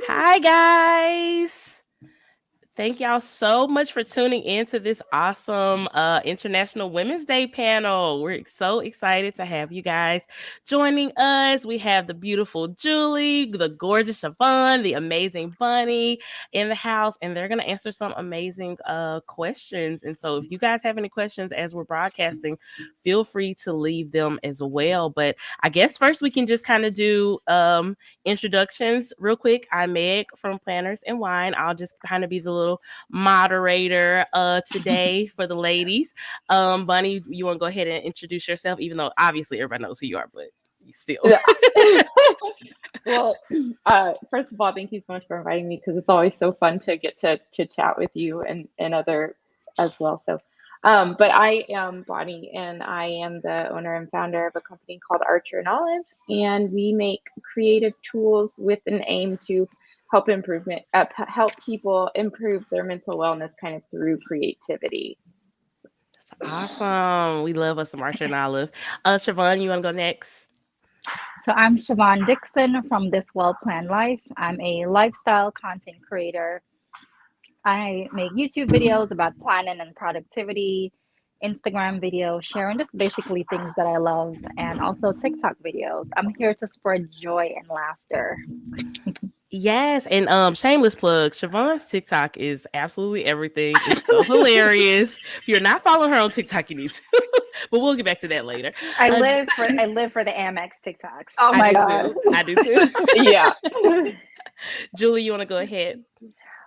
Hi, guys. Thank y'all so much for tuning in to this awesome International Women's Day panel. We're so excited to have you guys joining us. We have the beautiful Julie, the gorgeous Siobhan, the amazing Bunny in the house, and they're going to answer some amazing questions. And so, if you guys have any questions as we're broadcasting, feel free to leave them as well. But I guess first we can just kind of do introductions real quick. I'm Meg from Planners and Wine. I'll just kind of be the little moderator today for the ladies. Bunny, you want to go ahead and introduce yourself, even though obviously everybody knows who you are, but still. Yeah. Well, first of all, thank you so much for inviting me because it's always so fun to get to chat with you and other as well. So, but I am Bonnie, and I am the owner and founder of a company called Archer and Olive, and we make creative tools with an aim to help people improve their mental wellness kind of through creativity. Awesome. We love us some Archer and Olive. Siobhan, you want to go next? So I'm Siobhan Dixon from This Well Planned Life. I'm a lifestyle content creator. I make YouTube videos about planning and productivity, Instagram videos, sharing just basically things that I love, and also TikTok videos. I'm here to spread joy and laughter. Yes, and shameless plug, Siobhan's TikTok is absolutely everything. It's so hilarious. If you're not following her on TikTok, you need to. But we'll get back to that later. I live for the Amex TikToks. Oh my I do God. too. I do too. Yeah. Julie, you want to go ahead?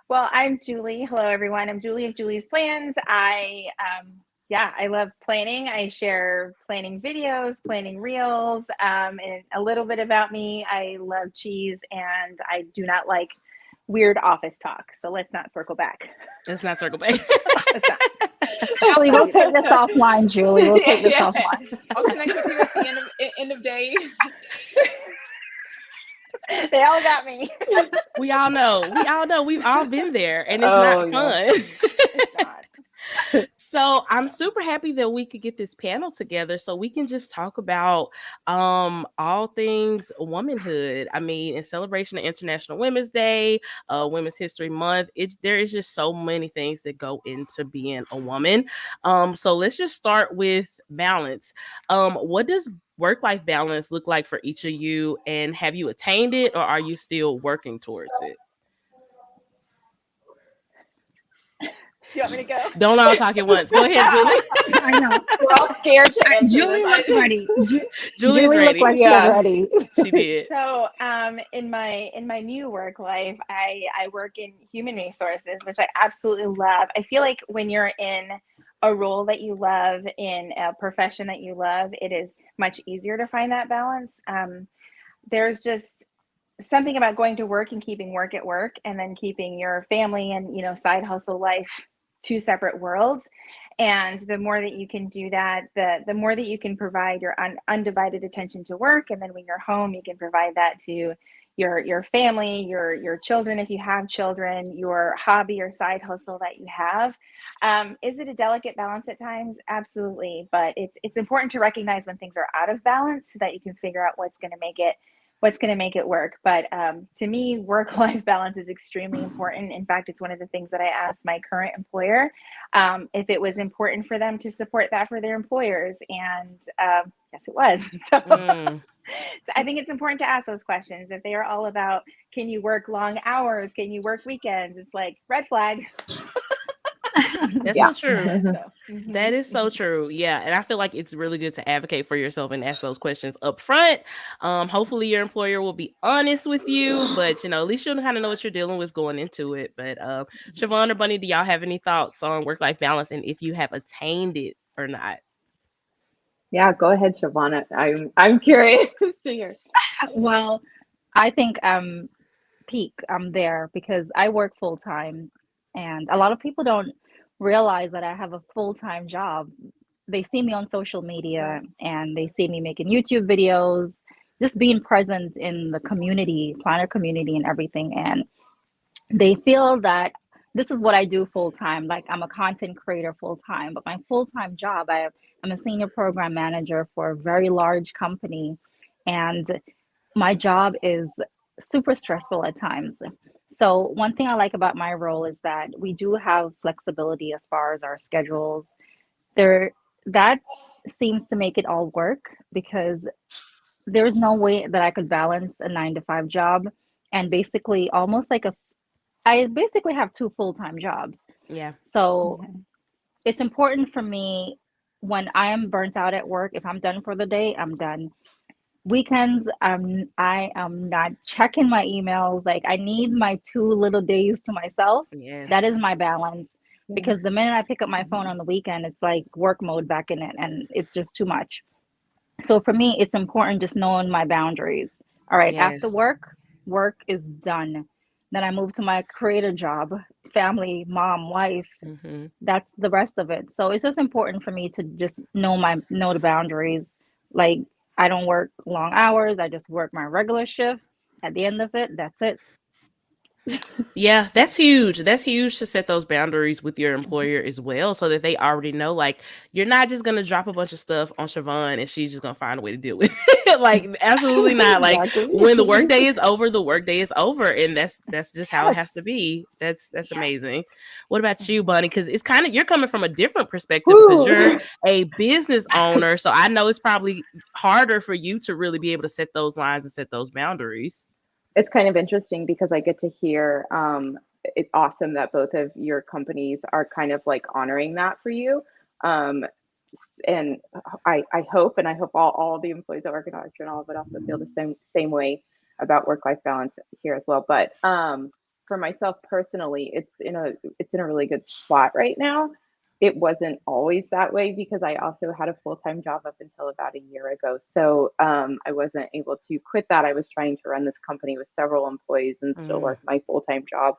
Well, I'm Julie. Hello, everyone. I'm Julie of Julie's Plans. I love planning. I share planning videos, planning reels, and a little bit about me. I love cheese, and I do not like weird office talk. So let's not circle back. Let's not circle back. Let's not. Julie, we'll take this offline, Julie. We'll take this offline. I'll connect with you at the end of day. They all got me. We all know. We've all been there, and it's Oh, not yeah. fun. It's not. So I'm super happy that we could get this panel together so we can just talk about all things womanhood. I mean, in celebration of International Women's Day, Women's History Month, there is just so many things that go into being a woman. So let's just start with balance. What does work-life balance look like for each of you, and have you attained it, or are you still working towards it? Do you want me to go? Don't all talk at once. Go ahead, Julie. I know. We're all scared to answer Julie this. looked ready. Julie's Julie ready. looked like she Yeah. was ready. She did. So, in my new work life, I work in human resources, which I absolutely love. I feel like when you're in a role that you love, in a profession that you love, it is much easier to find that balance. There's just something about going to work and keeping work at work, and then keeping your family and side hustle life two separate worlds. And the more that you can do that, the more that you can provide your undivided attention to work, and then when you're home, you can provide that to your family, your children if you have children, your hobby or side hustle that you have. Is it a delicate balance at times? Absolutely, but it's important to recognize when things are out of balance so that you can figure out what's going to make it work. But to me, work-life balance is extremely important. In fact, it's one of the things that I asked my current employer if it was important for them to support that for their employers, and yes, it was. So, so I think it's important to ask those questions. If they are all about, can you work long hours? Can you work weekends? It's like, red flag. That's Yeah. so true. So, That is so true. Yeah. And I feel like it's really good to advocate for yourself and ask those questions up front. Hopefully your employer will be honest with you, but at least you'll kind of know what you're dealing with going into it. But Siobhan or Bunny, do y'all have any thoughts on work-life balance and if you have attained it or not? Yeah, go ahead, Siobhan. I'm curious to hear. Well, I think peak. I'm there because I work full time, and a lot of people don't realize that I have a full time job. They see me on social media and they see me making YouTube videos, just being present in the community, planner community, and everything. And they feel that this is what I do full time. Like I'm a content creator full time, but my full time job, I'm a senior program manager for a very large company, and my job is super stressful at times. So one thing I like about my role is that we do have flexibility as far as our schedules. There, that seems to make it all work because there's no way that I could balance a 9 to 5 job and basically almost like I basically have two full-time jobs. Yeah. So Okay. it's important for me when I am burnt out at work, if I'm done for the day, I'm done. Weekends, I am not checking my emails. Like I need my 2 little days to myself. Yes. That is my balance. Yeah. Because the minute I pick up my phone on the weekend, it's like work mode back in it, and it's just too much. So for me, it's important just knowing my boundaries. All right, after Yes. work is done. Then I move to my creator job, family, mom, wife. Hmm. That's the rest of it. So it's just important for me to just know the boundaries. Like I don't work long hours. I just work my regular shift. At the end of it, that's it. Yeah, that's huge. That's huge to set those boundaries with your employer as well, so that they already know, like, you're not just gonna drop a bunch of stuff on Siobhan and she's just gonna find a way to deal with it. Like, absolutely not. Like, Exactly. when the workday is over, the workday is over, and that's just how it has to Yes. be. That's Yes. amazing. What about you, Bunny? Because it's kind of you're coming from a different perspective because Woo. you're a business owner, so I know it's probably harder for you to really be able to set those lines and set those boundaries. It's kind of interesting because I get to hear it's awesome that both of your companies are kind of like honoring that for you. Um, and I hope, and I hope all the employees that work in Electron would also feel the same way about work-life balance here as well. But for myself personally, it's in a really good spot right now. It wasn't always that way because I also had a full-time job up until about a year ago. So I wasn't able to quit that. I was trying to run this company with several employees and still Mm, work my full-time job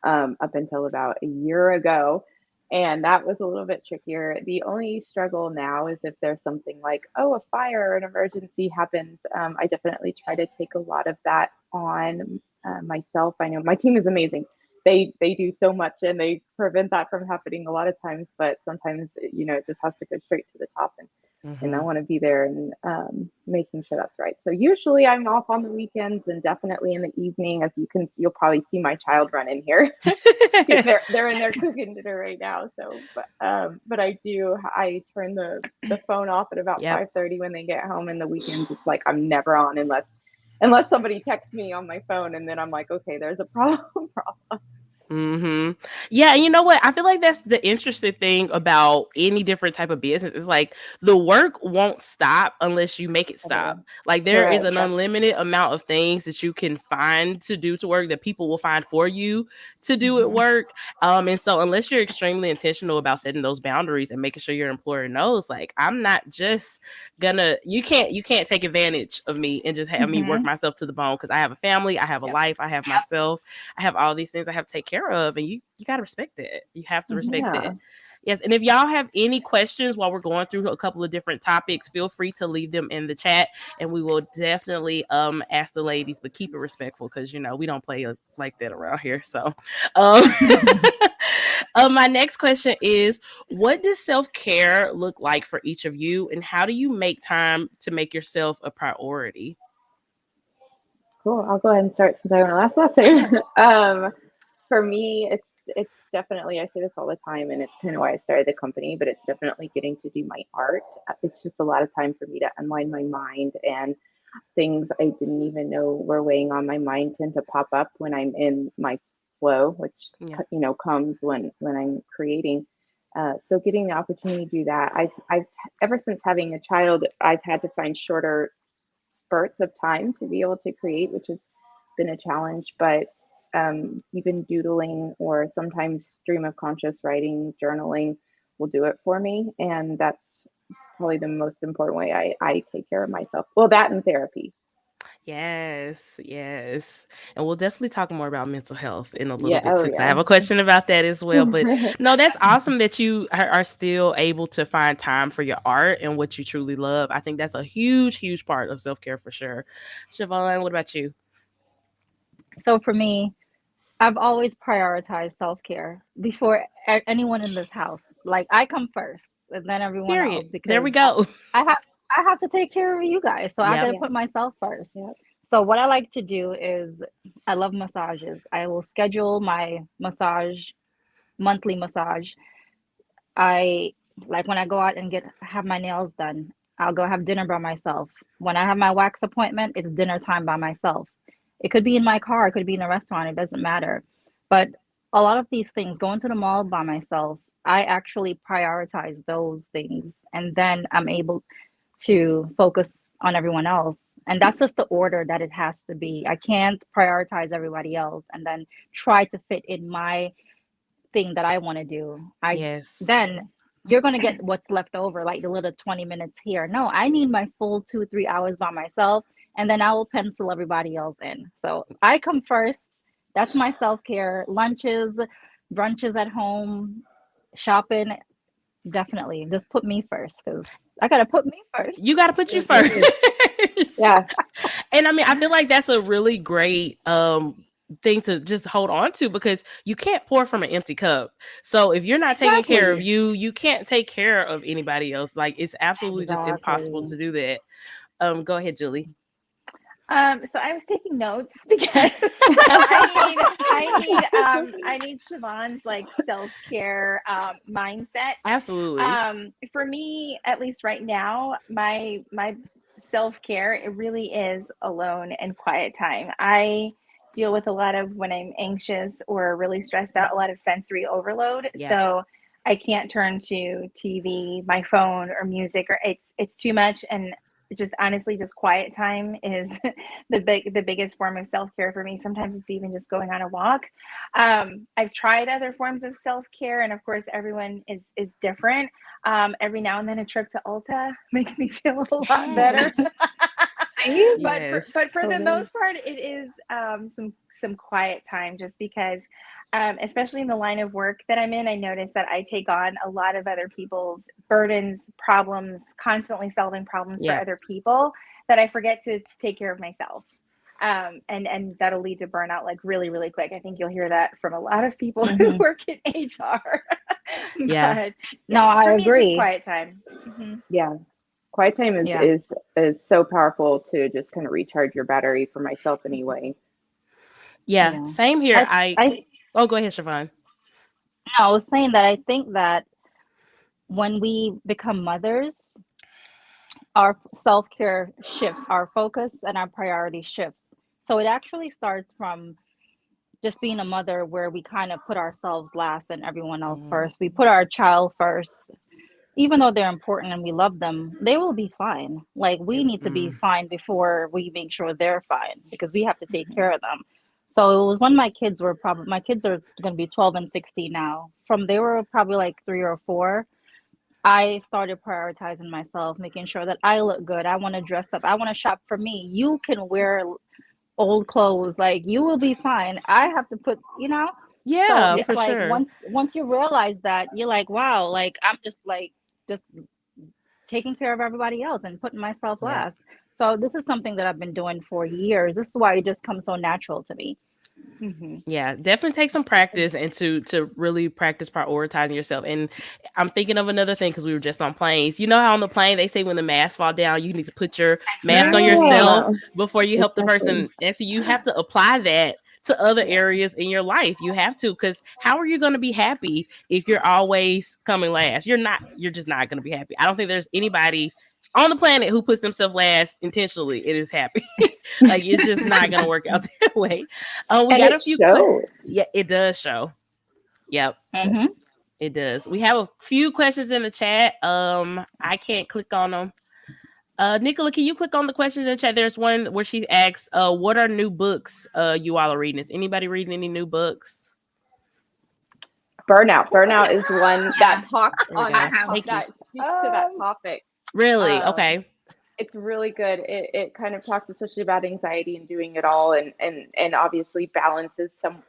up until about a year ago. And that was a little bit trickier. The only struggle now is if there's something like, oh, a fire or an emergency happens. I definitely try to take a lot of that on myself. I know my team is amazing. They do so much and they prevent that from happening a lot of times, but sometimes it just has to go straight to the top, and I mhm. want to be there and making sure that's right. So usually I'm off on the weekends and definitely in the evening. As you'll probably see my child run in here. They're in there cooking dinner right now. So, but I turn the phone off at about Yep. 5:30 when they get home. And the weekends, it's like I'm never on unless somebody texts me on my phone, and then I'm like, okay, there's a problem. Hmm. Yeah, and you know what? I feel like that's the interesting thing about any different type of business. Is like the work won't stop unless you make it stop. Like there is Correct. an unlimited amount of things that you can find to do to work that people will find for you to do at Mhm. work. And so unless you're extremely intentional about setting those boundaries and making sure your employer knows, like I'm not just gonna you can't take advantage of me and just have me work Mhm. myself to the bone because I have a family, I have a Yep. life, I have myself. I have all these things I have to take care of, and you got to respect it. You have to respect Yeah. it. Yes, and if y'all have any questions while we're going through a couple of different topics, feel free to leave them in the chat, and we will definitely ask the ladies, but keep it respectful because we don't play like that around here. So, um, my next question is, what does self-care look like for each of you, and how do you make time to make yourself a priority? Cool. I'll go ahead and start since I went last time. For me, it's definitely, I say this all the time, and it's kind of why I started the company, but it's definitely getting to do my art. It's just a lot of time for me to unwind my mind, and things I didn't even know were weighing on my mind tend to pop up when I'm in my flow, which Yeah. comes when I'm creating. So getting the opportunity to do that, I've ever since having a child, I've had to find shorter spurts of time to be able to create, which has been a challenge. But even doodling or sometimes stream of conscious writing, journaling will do it for me. And that's probably the most important way I take care of myself. Well, that and therapy. Yes, yes. And we'll definitely talk more about mental health in a little Yeah. bit Oh, too, 'cause I have yeah. a question about that as well. But no, that's awesome that you are still able to find time for your art and what you truly love. I think that's a huge, huge part of self-care for sure. Siobhan, what about you? So for me, I've always prioritized self-care before anyone in this house. Like I come first and then everyone else Period. There because we go. I have I have to take care of you guys, so I Yep. gotta put myself first. Yep. So what I like to do is I love massages. I will schedule my monthly massage. I like when I go out and get have my nails done, I'll go have dinner by myself. When I have my wax appointment, it's dinner time by myself. It could be in my car, it could be in a restaurant, it doesn't matter. But a lot of these things, going to the mall by myself, I actually prioritize those things and then I'm able to focus on everyone else. And that's just the order that it has to be. I can't prioritize everybody else and then try to fit in my thing that I want to do. Yes. Then you're going to get what's left over, like the little 20 minutes here. No, I need my full 2-3 hours by myself, and then I will pencil everybody else in. So I come first. That's my self-care. Lunches, brunches at home, shopping, definitely. Just put me first because I got to put me first. You got to put you first. Yeah. And I mean, I feel like that's a really great thing to just hold on to because you can't pour from an empty cup. So if you're not taking care of you, you can't take care of anybody else. Like it's absolutely just impossible to do that. Go ahead, Julie. So I was taking notes because I need Siobhan's like self-care mindset. Absolutely. For me, at least right now, my self-care, it really is alone and quiet time. I deal with a lot of when I'm anxious or really stressed out, a lot of sensory overload. Yeah. So I can't turn to TV, my phone, or music, or it's too much. And just honestly, just quiet time is the biggest form of self-care for me. Sometimes it's even just going on a walk. I've tried other forms of self-care, and of course, everyone is different. Every now and then, a trip to Ulta makes me feel a lot better. Yes. But for the most part, it is some quiet time, just because, especially in the line of work that I'm in, I notice that I take on a lot of other people's burdens, problems, constantly solving problems for other people, that I forget to take care of myself. And that'll lead to burnout like really, really quick. I think you'll hear that from a lot of people who work in HR. Yeah. But, No, I for me, it's just agree. quiet time. Yeah. Quiet time is so powerful to just kind of recharge your battery, for myself anyway. Yeah. Same here. Oh, go ahead, Siobhan. No, I was saying that I think that when we become mothers, our self-care shifts, our focus and our priority shifts. So it actually starts from just being a mother where we kind of put ourselves last and everyone else first. We put our child first. Even though they're important and we love them, they will be fine. Like we need to be fine before we make sure they're fine, because we have to take care of them. So it was when my kids are going to be 12 and 16 now. From they were probably like 3 or 4, I started prioritizing myself, making sure that I look good. I want to dress up. I want to shop for me. You can wear old clothes. Like you will be fine. I have to put, Yeah, so it's for like sure. once you realize that, you're like, wow, like I'm just taking care of everybody else and putting myself last. So this is something that I've been doing for years. This is why it just comes so natural to me. Yeah, definitely take some practice and to really practice prioritizing yourself. And I'm thinking of another thing because we were just on planes. You know how on the plane they say when the masks fall down, you need to put your mask on yourself before you help the person. And so you have to apply that to other areas in your life. You have to, because how are you going to be happy if you're always coming last? You're just not going to be happy. I don't think there's anybody on the planet who puts themselves last intentionally and is happy. Like it's just not going to work out that way. We got a few. Yeah, it does show. Yep. It does. We have a few questions in the chat. I can't click on them. Nicola, can you click on the questions in the chat? There's one where she asks, what are new books you all are reading? Is anybody reading any new books? Burnout is one that talks on that speaks to that topic. Really? Okay. It's really good. It kind of talks especially about anxiety and doing it all, and obviously balances some,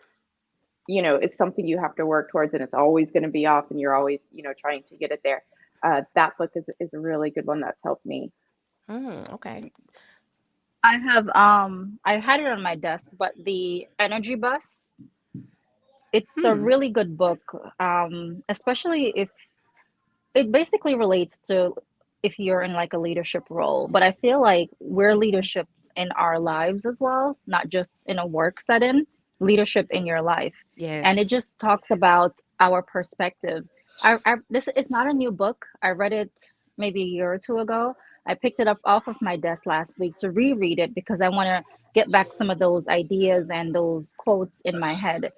it's something you have to work towards, and it's always going to be off, and you're always, trying to get it there. That book is a really good one that's helped me. Okay. I have I had it on my desk, but the Energy Bus, it's a really good book, especially if it basically relates to if you're in like a leadership role, but I feel like we're leadership in our lives as well, not just in a work setting, leadership in your life. And it Yes. just talks about our perspective. This is not a new book. I read it maybe a year or two ago. I picked it up off of my desk last week to reread it because I want to get back some of those ideas and those quotes in my head.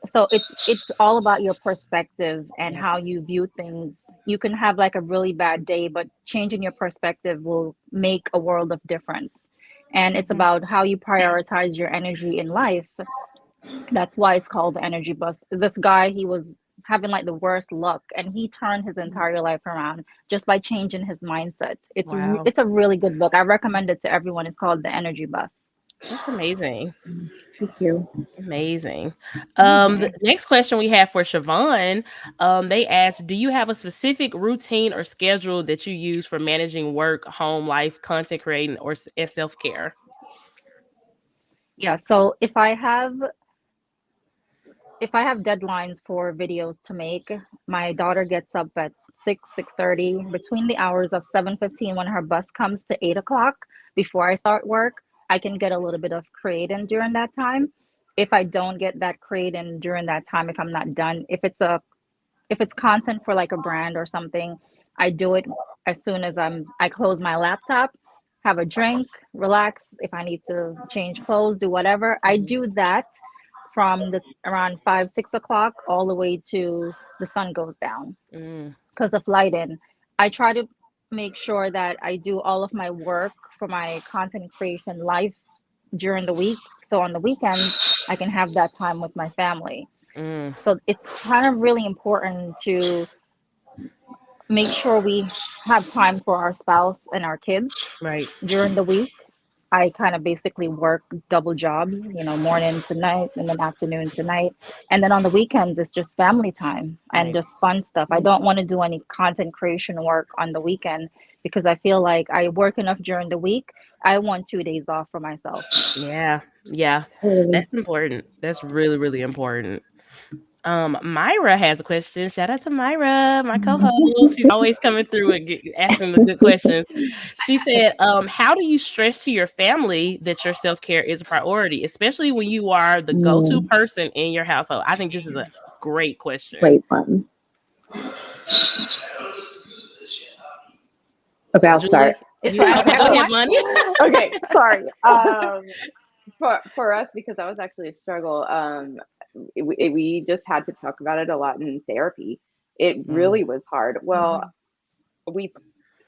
So it's all about your perspective and Yeah. how you view things. You can have like a really bad day, but changing your perspective will make a world of difference. And it's Mhm. about how you prioritize your energy in life. That's why it's called the energy bus. This guy, he was having like the worst luck, and he turned his entire life around just by changing his mindset. Wow. It's a really good book. I recommend it to everyone. It's called The Energy Bus. That's amazing. Thank you. Amazing. The Yeah. next question we have for Siobhan, they asked, do you have a specific routine or schedule that you use for managing work, home life, content creating, or self-care? Yeah, so if I have deadlines for videos to make, my daughter gets up at 6:30 between the hours of 7:15 when her bus comes to 8 o'clock. Before I start work, I can get a little bit of creating during that time. If I don't get that creating during that time, if I'm not done, if it's content for like a brand or something, I do it as soon as I close my laptop, have a drink, relax. If I need to change clothes, do whatever, I do that from the around 5, 6 o'clock all the way to the sun goes down Mm, because of lighting. I try to make sure that I do all of my work for my content creation live during the week. So on the weekends, I can have that time with my family. mm, So it's kind of really important to make sure we have time for our spouse and our kids right, during the week. I kind of basically work double jobs, morning to night and then afternoon to night. And then on the weekends, it's just family time and right. just fun stuff. I don't want to do any content creation work on the weekend because I feel like I work enough during the week. I want 2 days off for myself. Yeah, yeah. Totally. That's important. That's really, really important. Myra has a question. Shout out to Myra, my co-host. She's always coming through and asking the good questions. She said, how do you stress to your family that your self-care is a priority, especially when you are the go-to Mm, person in your household? I think this is a great question. great one. Okay, I'll Julie? start. It's Yeah, right. okay, Okay, go go ahead, on. Money. Okay, sorry. For us, because that was actually a struggle. We just had to talk about it a lot in therapy. It Mm, really was hard. Well, we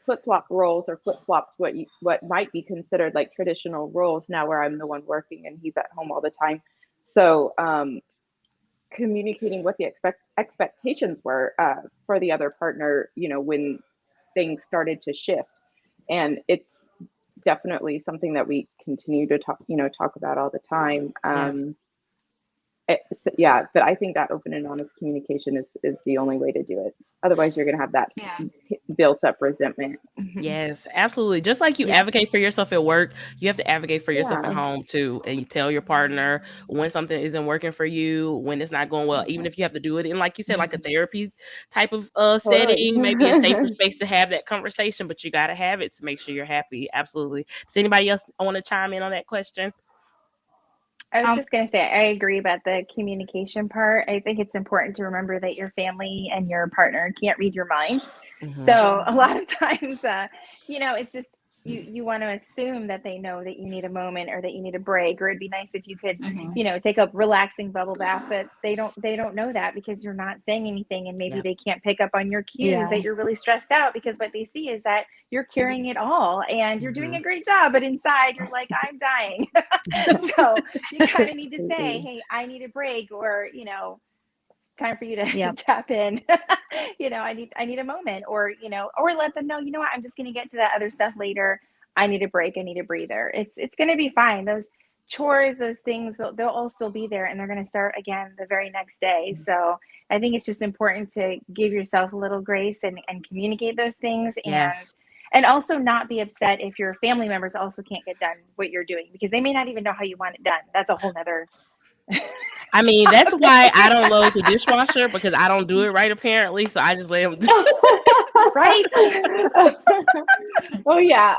flip flop roles or flip flops what might be considered like traditional roles now, where I'm the one working and he's at home all the time. So communicating what the expectations were for the other partner, when things started to shift, and it's definitely something that we continue to talk about all the time. yeah. Yeah, but I think that open and honest communication is the only way to do it. Otherwise, you're going to have that Yeah. built up resentment. Yes, absolutely. Just like you Yeah. advocate for yourself at work, you have to advocate for yourself at Yeah. home too. And you tell your partner when something isn't working for you, when it's not going well, even if you have to do it in, like you said, like a therapy type of Totally. setting, maybe a safer space to have that conversation, but you got to have it to make sure you're happy. Absolutely. Does anybody else want to chime in on that question? I was Um, just going to say, I agree about the communication part. I think it's important to remember that your family and your partner can't read your mind. Mhm. So a lot of times, it's just you want to assume that they know that you need a moment or that you need a break, or it'd be nice if you could, mhm. take a relaxing bubble bath, but they don't know that because you're not saying anything, and maybe Yeah. they can't pick up on your cues Yeah. that you're really stressed out because what they see is that you're carrying it all and you're doing Mhm. a great job, but inside you're like, I'm dying. So you kind of need to say, Absolutely. hey, I need a break, or it's time for you to Yep. tap in. I need a moment, or let them know, what, I'm just going to get to that other stuff later. I need a break. I need a breather. It's going to be fine. Those chores, those things, they'll all still be there, and they're going to start again the very next day. So I think it's just important to give yourself a little grace and communicate those things, Yes. and also not be upset if your family members also can't get done what you're doing, because they may not even know how you want it done. That's a whole nother I mean, that's why I don't load the dishwasher, because I don't do it right apparently. So I just let them do it. Right? Oh yeah.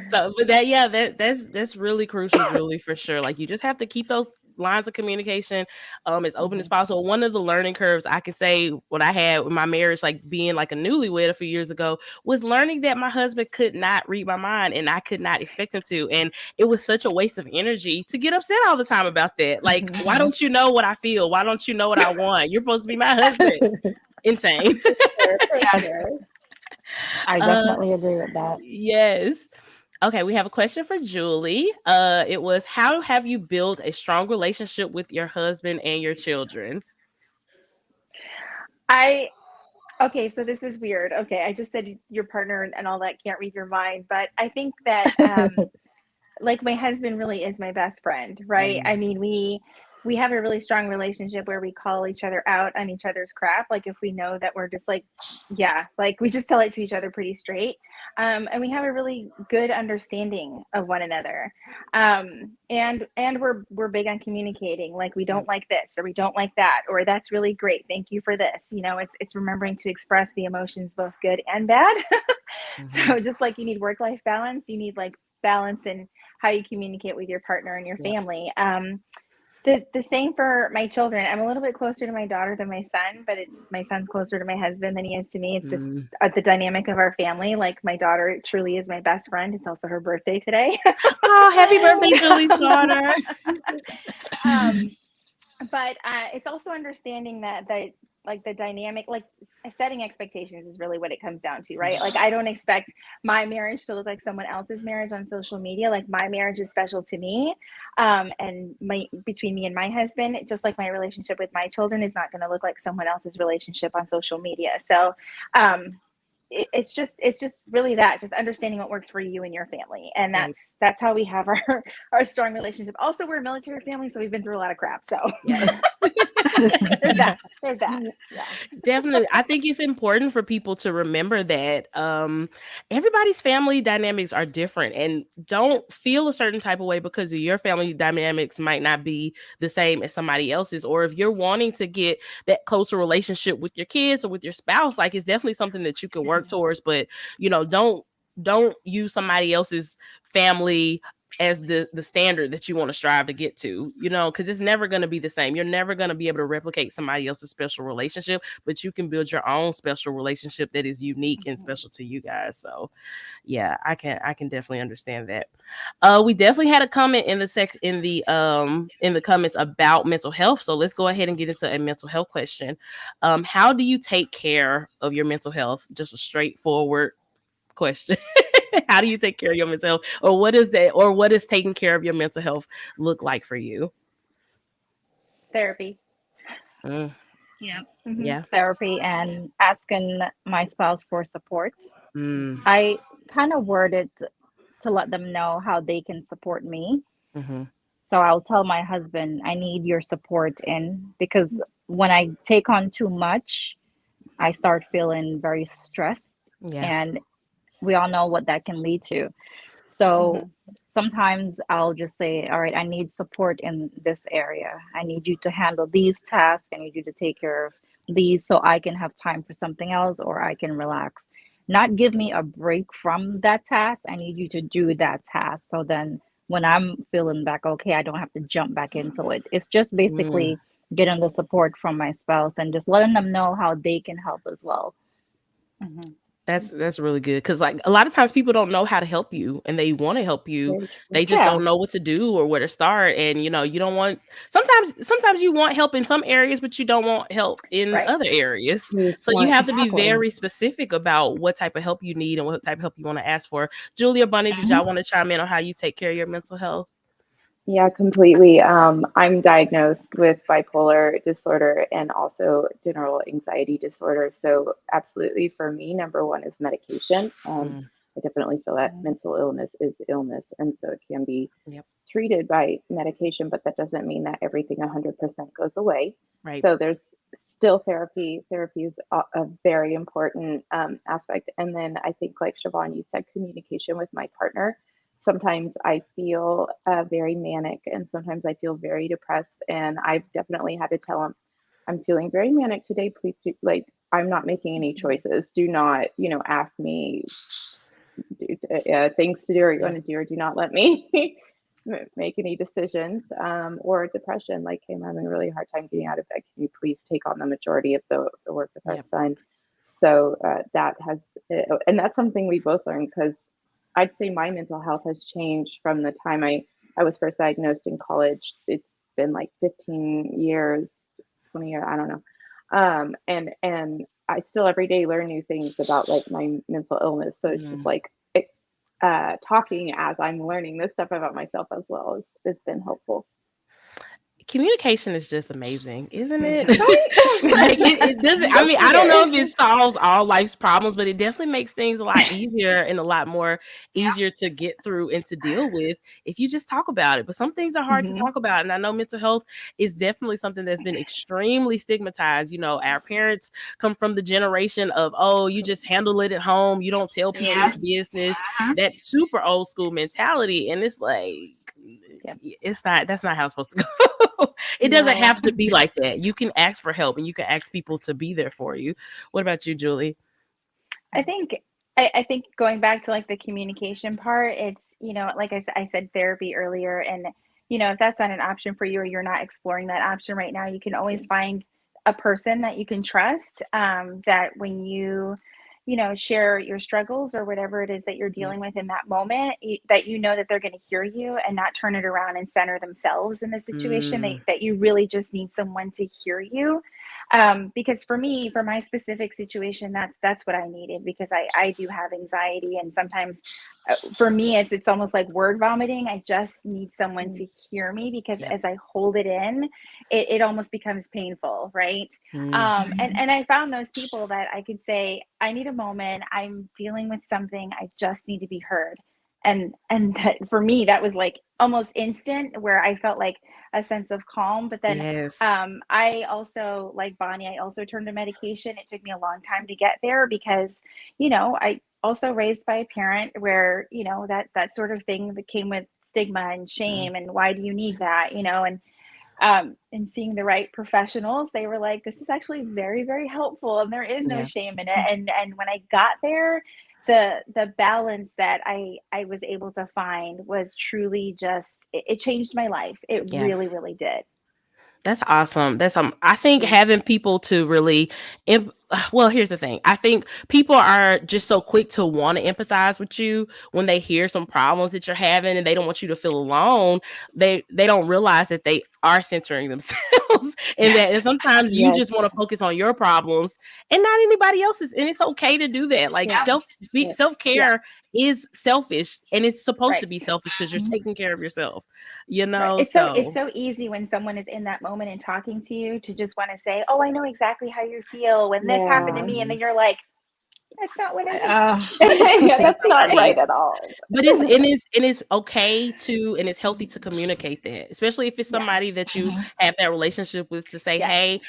So, but that's really crucial, Julie, for sure. Like, you just have to keep those lines of communication as open as possible. One of the learning curves I can say what I had with my marriage, like being like a newlywed a few years ago, was learning that my husband could not read my mind and I could not expect him to. And it was such a waste of energy to get upset all the time about that. Like, why don't you know what I feel? Why don't you know what I want? You're supposed to be my husband. Insane. For Yes. sure. I Uh, definitely agree with that. yes. Okay, we have a question for Julie. It was, how have you built a strong relationship with your husband and your children? Okay, so this is weird. Okay, I just said your partner and all that can't read your mind, but I think that like my husband really is my best friend, right? I mean, we have a really strong relationship where we call each other out on each other's crap. Like if we know that we're just like, yeah, like we just tell it to each other pretty straight. And we have a really good understanding of one another. And we're big on communicating. Like we don't like this or we don't like that, or that's really great. Thank you for this. You know, it's remembering to express the emotions, both good and bad. So just like you need work-life balance, you need like balance in how you communicate with your partner and your Yep. family. The same for my children. I'm a little bit closer to my daughter than my son, but it's my son's closer to my husband than he is to me. It's just the dynamic of our family. Like my daughter truly is my best friend. It's also her birthday today. Oh, happy birthday, Julie's daughter. But it's also understanding that like the dynamic, like setting expectations is really what it comes down to, right? Like I don't expect my marriage to look like someone else's marriage on social media. Like my marriage is special to me, and between me and my husband, just like my relationship with my children is not going to look like someone else's relationship on social media. So it's just really that, just understanding what works for you and your family, and that's how we have our strong relationship. Also, we're a military family, so we've been through a lot of crap, so Yeah. there's that. Yeah. Definitely. I think it's important for people to remember that everybody's family dynamics are different, and don't feel a certain type of way because of your family dynamics might not be the same as somebody else's. Or if you're wanting to get that closer relationship with your kids or with your spouse, like it's definitely something that you can work towards, but don't use somebody else's family as the standard that you want to strive to get to, because it's never going to be the same. You're never going to be able to replicate somebody else's special relationship, but you can build your own special relationship that is unique and special to you guys. So yeah, I can definitely understand that. We definitely had a comment in the comments about mental health, so let's go ahead and get into a mental health question. How do you take care of your mental health? Just a straightforward question. How do you take care of your mental health, or what is taking care of your mental health look like for you? Therapy. Mm, Yeah. yeah. Therapy and asking my spouse for support. Mm, I kind of word it to let them know how they can support me. mm-hmm. So I'll tell my husband, I need your support because when I take on too much, I start feeling very stressed. Yeah. And we all know what that can lead to. So sometimes I'll just say, all right, I need support in this area. I need you to handle these tasks. I need you to take care of these so I can have time for something else or I can relax. Not give me a break from that task. I need you to do that task. So then when I'm feeling back okay, I don't have to jump back into it. It's just basically getting the support from my spouse and just letting them know how they can help as well. That's really good, because like a lot of times people don't know how to help you and they want to help you. They just Yeah. don't know what to do or where to start. And you don't want, sometimes you want help in some areas, but you don't want help in Right. other areas. So you have to be very specific about what type of help you need and what type of help you want to ask for. Julia, Bunny, did y'all want to chime in on how you take care of your mental health? Yeah, completely. I'm diagnosed with bipolar disorder and also general anxiety disorder. So absolutely, for me, number one is medication. I definitely feel that mental illness is illness, and so it can be treated by medication, but that doesn't mean that everything 100% goes away. Right. So there's still therapy. Therapy is a very important aspect. And then I think, like Siobhan, you said, communication with my partner. Sometimes I feel very manic, and sometimes I feel very depressed. And I've definitely had to tell him, I'm feeling very manic today. Please do, I'm not making any choices. Do not, ask me things to do or you want to do, or do not let me make any decisions. Or depression, like, hey, I'm having a really hard time getting out of bed. Can you please take on the majority of the work with our son? So that has, and that's something we both learned, because I'd say my mental health has changed from the time I was first diagnosed in college. It's been like 15 years, 20 years, I don't know. And I still every day learn new things about like my mental illness. So it's just like talking as I'm learning this stuff about myself as well has been helpful. Communication is just amazing, isn't it? Like, it doesn't, I mean, I don't know if it solves all life's problems, but it definitely makes things a lot easier and a lot more easier to get through and to deal with if you just talk about it. But some things are hard to talk about. And I know mental health is definitely something that's been extremely stigmatized. You know, our parents come from the generation of, oh, you just handle it at home. You don't tell people your business. That super old school mentality. And it's like, that's not how it's supposed to go. It doesn't have to be like that. You can ask for help and you can ask people to be there for you. What about you, Julie? I think going back to like the communication part, it's, like I said therapy earlier, and if that's not an option for you or you're not exploring that option right now, you can always find a person that you can trust, that when you share your struggles or whatever it is that you're dealing with in that moment, that that they're going to hear you and not turn it around and center themselves in the situation, that you really just need someone to hear you. Because for me, for my specific situation, that's what I needed, because I do have anxiety, and sometimes for me, it's almost like word vomiting. I just need someone to hear me, because as I hold it in, it almost becomes painful, right? And I found those people that I could say, I need a moment, I'm dealing with something, I just need to be heard. And that, for me, that was like almost instant, where I felt like a sense of calm. But then I also, like Bonnie, I also turned to medication. It took me a long time to get there, because I also raised by a parent where that sort of thing that came with stigma and shame, and why do you need that, and seeing the right professionals, they were like, this is actually very, very helpful, and there is no shame in it. And when I got there, the balance that I was able to find was truly just, it changed my life. It really, really did. That's awesome. I think having people to really, well, here's the thing. I think people are just so quick to want to empathize with you when they hear some problems that you're having, and they don't want you to feel alone. They don't realize that they are centering themselves, and that sometimes you just want to focus on your problems and not anybody else's. And it's okay to do that. Like self-care is selfish, and it's supposed to be selfish, because you're taking care of yourself. It's so easy when someone is in that moment and talking to you to just want to say, oh, I know exactly how you feel when this happened to me, and then you're like, that's not what I that's not right at all. But it's okay to, and it's healthy to communicate that, especially if it's somebody that you have that relationship with, to say, hey,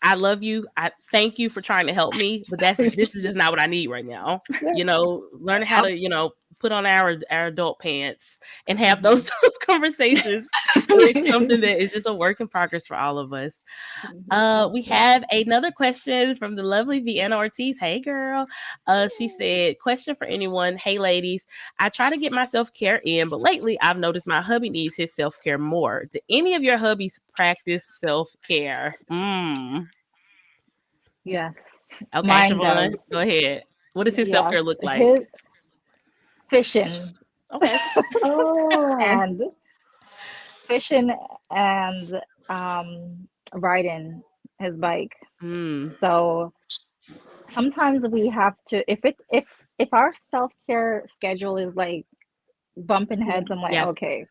I love you. I thank you for trying to help me, but this is just not what I need right now. Learning how to, put on our adult pants and have those tough conversations. It's something that is just a work in progress for all of us. We have another question from the lovely Vienna Ortiz. Hey, girl. She said, question for anyone. Hey, ladies, I try to get my self-care in, but lately I've noticed my hubby needs his self-care more. Do any of your hubbies practice self-care? Yes. Okay, Mine Siobhan, does. go ahead. What does his self-care look like? Fishing. Okay. And fishing and riding his bike. So sometimes we have to, if our self-care schedule is like bumping heads, I'm like, okay,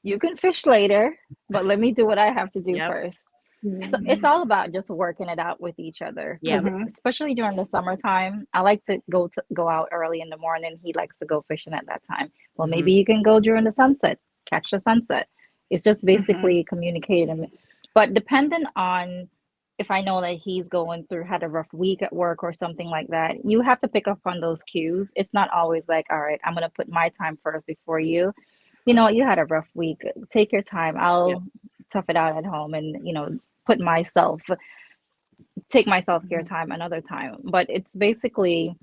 you can fish later, but let me do what I have to do first. So it's all about just working it out with each other. Especially during the summertime, I like to go out early in the morning. He likes to go fishing at that time. Well, maybe you can go during the sunset, catch the sunset. It's just basically communicating. But depending on if I know that he's had a rough week at work or something like that, you have to pick up on those cues. It's not always like, all right, I'm going to put my time first before you. You had a rough week. Take your time. I'll tough it out at home and, put myself take my self-care time another time. But it's basically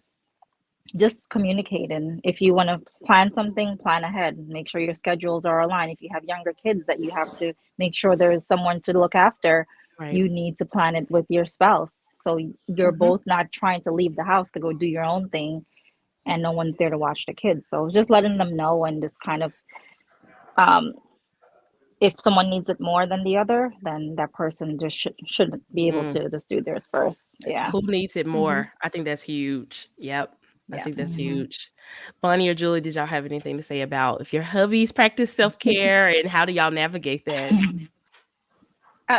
just communicate. And if you want to plan something, plan ahead. Make sure your schedules are aligned. If you have younger kids that you have to make sure there's someone to look after, Right. you need to plan it with your spouse. So you're both not trying to leave the house to go do your own thing and no one's there to watch the kids. So just letting them know, and just kind of if someone needs it more than the other, then that person just should be able to just do theirs first. Yeah. Who needs it more? I think that's huge. Yep. I think that's Mhm. huge. Bonnie or Julie, did y'all have anything to say about if your hubbies practice self-care and how do y'all navigate that?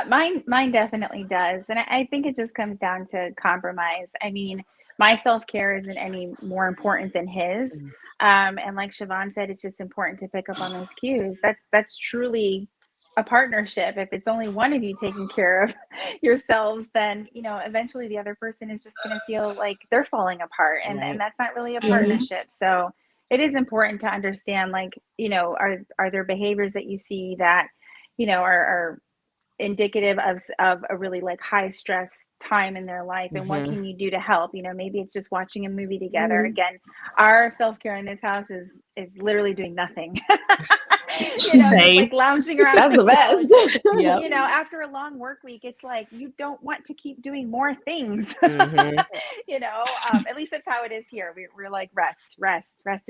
Mine definitely does, and I think it just comes down to compromise. I mean, my self-care isn't any more important than his, and like Siobhan said, it's just important to pick up on those cues. That's truly a partnership. If it's only one of you taking care of yourselves, then eventually the other person is just going to feel like they're falling apart, and that's not really a partnership. So it is important to understand, like, are there behaviors that you see that are indicative of a really like high stress time in their life, and what can you do to help? Maybe it's just watching a movie together. Again, our self-care in this house is literally doing nothing. Just like lounging around. That's the best. Yep. After a long work week, it's like you don't want to keep doing more things. Mhm. At least that's how it is here. We're like rest is best. Rest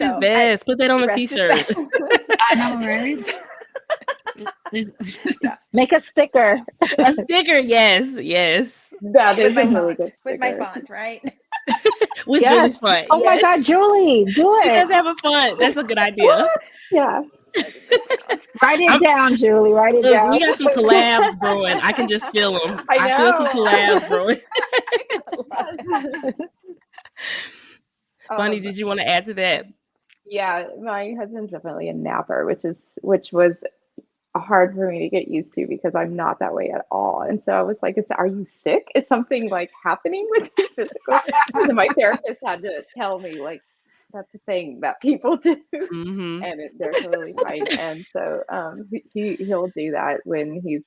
is best. Put that on a rest is t-shirt. best. I know, right? Make a sticker. A sticker, yes. That is With my a really font, good with my sticker. font, right? With Yes. Julie's font. Oh my yes. God, Julie, do She does it. have a font. That's a good idea. Yeah. Write it down, Julie. Write it Look, down. we got some collabs brewing. I can just feel them. I feel some know. collabs brewing. Bunny, Um, did you want to add to that? Yeah, my husband's definitely a napper, which was hard for me to get used to because I'm not that way at all. And so I was like, are you sick? Is something like happening with you physically? And my therapist had to tell me, like, that's a thing that people do, Mm-hmm. and they're totally fine. And so he'll do that when he's